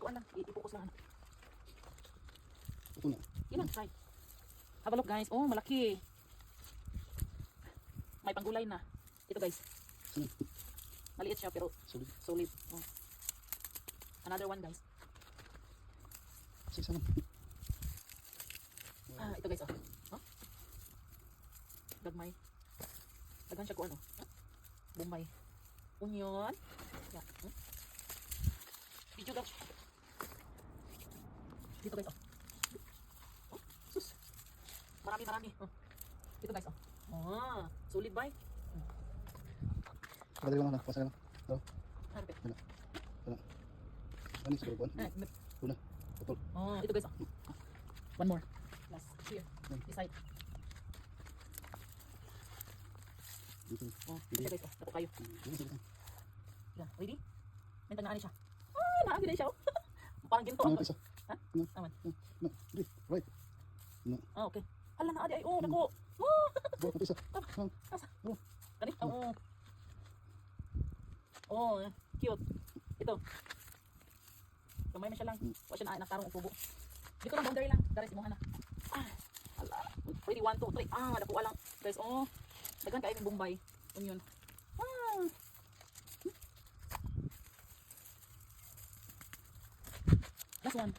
kuan lang, i-focus lang. Ito na. Ilan, try. Have a look guys. Oh, malaki. May panggulay na. Ito guys. Saan? Maliit siya pero Solid. solid. Oh. Another one guys. Isa lang. Ito guys. Oh. Dagmay. Daghan siya ko ano. Bombay. Onion. Yeah. Video guys. Dito guys. Oh. Sus. Marami. Oh. Dito guys. Oh. Solid bay. Padali lang na. Pasa lang. Ito. Harap. Ito na. Ano yung siguro buwan? Ito na. Putol. Oh, ito guys. One more. Last. Here. Beside. Dito. Oh, ito guys. Tapo kayo. Dito. Yeah, ready? May tagnaan siya. Naagi na siya. Parang ginto. Ano isa? Ha? No. Aman. No. Right. No. Okay. Hala na adi ay. Oh, nako. Oh. Buwan isa. Asa? Kani? Oo. Oh, cute. Ito. Kamay na siya lang. Wa siya na nakarong ubo. Dito lang boundary lang. Dari si mo na. Hala. Ready 1 2 3. Nakuha lang. Guys, oh. Daghan kay imong Bombay. Onion. Last one.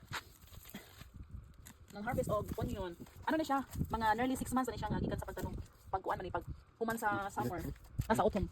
Nang harvest og onion. Ano na siya? Mga nearly 6 months na siya nga gikan sa pagtanong. Pagkuan man ni pag human sa summer. Sa autumn.